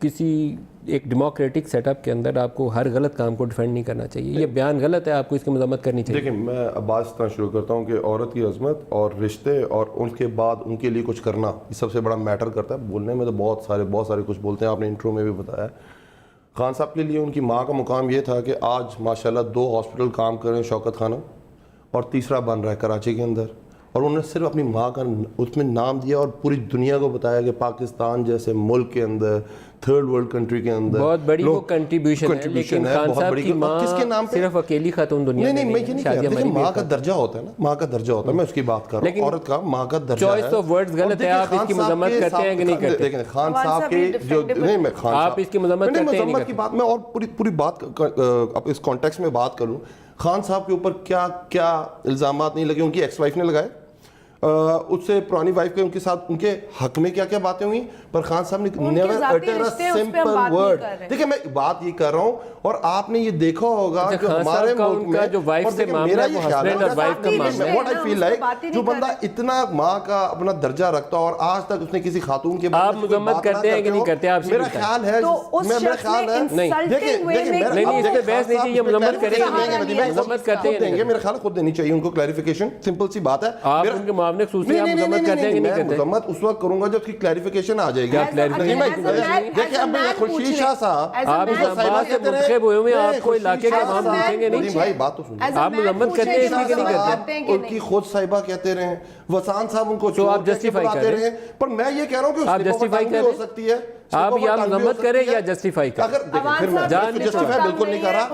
کسی ایک democratic set up کے اندر آپ کو ہر غلط کام کو ڈیفینڈ نہیں کرنا چاہیے. یہ بیان غلط ہے, آپ کو اس کی مذمت کرنی چاہیے. دیکھیں میں عباس اتنا شروع کرتا ہوں کہ عورت کی عظمت اور رشتے اور ان کے بعد ان کے لیے کچھ کرنا یہ سب سے بڑا میٹر کرتا ہے. بولنے میں تو بہت سارے کچھ بولتے ہیں, آپ نے انٹرو میں بھی بتایا. خان صاحب کے لیے ان کی ماں کا مقام یہ تھا کہ آج ماشاءاللہ 2 ہاسپٹل کام کر رہے ہیں شوکت خانہ, اور تیسرا بن رہا ہے کراچی کے اندر, اور انہوں نے صرف اپنی ماں کا اس میں نام دیا اور پوری دنیا کو بتایا کہ پاکستان جیسے ملک کے اندر, تھرڈ ورلڈ کنٹری کے اندر بہت بڑی وہ کنٹریبیوشن ہے. لیکن خان صاحب کی ماں کس کے نام پہ صرف اکیلی خاتون دنیا میں میں یہ نہیں کہہ رہا. ماں کا درجہ ہوتا ہے نا, ماں کا درجہ ہوتا ہے, میں اس کی بات کر رہا ہوں. عورت کا ماں کا درجہ ہے. چوائس آف ورڈز غلط ہے. آپ اس کی مذمت کرتے ہیں کہ نہیں کرتے؟ دیکھیں خان صاحب کے جو نہیں, میں خان آپ اس کی مذمت کرتے ہیں نہیں مذمت کی بات میں اور پوری بات اب اس کانٹیکس میں بات کروں. خان صاحب کے اوپر کیا کیا الزامات نہیں لگے, ان کی ایکس وائف نے لگائے, اس سے پرانی وائف کے ان کے ساتھ ان کے حق میں کیا کیا باتیں ہوئی, پر خان صاحب نے نیور اٹر اے سمپل ورڈ. دیکھیں میں بات یہ کر رہا ہوں, اور آپ نے یہ دیکھا ہوگا جو ہمارے ملک میں جو وائف سے معاملہ ہے وہ ہسبینڈ اور وائف کا معاملہ ہے. واٹ آئی فیل لائک جو بندہ اتنا ماں کا اپنا درجہ رکھتا اور آج تک اس نے کسی خاتون کے آپ مذمت کرتے ہیں کہ نہیں کرتے؟ آپ میرا خیال ہے نہیں اس پہ بحث نہیں چاہیے. مذمت کریں گے, مذمت کرتے ہیں, میرا خیال خود دینی چاہیے ان کو کلیریفیکیشن. سمپل سی بات ہے. آپ ان کے معاملے خصوصی آپ مذمت کرتے ہیں کہ نہیں کرتے؟ مذمت اس وقت کروں گا جب اس کی کلیریفیکیشن آ جائے گی. دیکھیں اب خورشید شاہ صاحب آپ اسلام آباد سے منتخب ہوئے ہوئے, آپ کو علاقے کا عوام پوچھیں گے نہیں؟ بھائی بات تو سنیں, آپ مذمت کرتے ہیں اس لیے کہ نہیں کرتے؟ ان کی خود صاحبہ کہتے رہے, وسان صاحب ان کو تو آپ جسٹیفائی کر رہے ہیں. پر میں یہ کہہ رہا ہوں کہ آپ جسٹیفائی کر ہو سکتی ہے. آپ یا مذمت کریں یا جسٹیفائی کریں. اگر پھر میں جسٹیفائی بالکل نہیں کر رہا,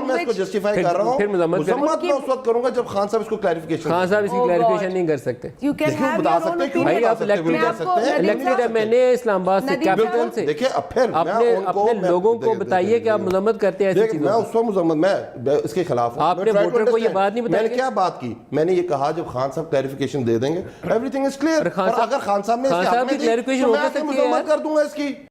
میں اس کو جسٹیفائی کر رہا ہوں. پھر مذمت میں اس وقت کروں گا جب خان صاحب اس کو کلیریفیکیشن. خان صاحب اس کی کلیریفیکیشن نہیں کر سکتے. بتا سکتے ہیں, بھائی آپ الیکٹڈ ہے, میں نے اسلام آباد سے کیپٹل سے. دیکھیں اب پھر اپنے لوگوں کو بتائیے کہ آپ مذمت کرتے ہیں ایسی چیزوں. میں اس وقت مذمت, میں اس کے خلاف ہوں. آپ نے ووٹر کو یہ بات نہیں بتائی. میں نے کیا بات کی, میں نے یہ کہا جب خان صاحب کلیریفیکیشن دے دیں گے ایوری تھنگ از کلیئر. اور اگر خان صاحب نے خان صاحب کی کلیریفیکیشن ہو سکتی ہے, مذمت کر دوں گا اس کی.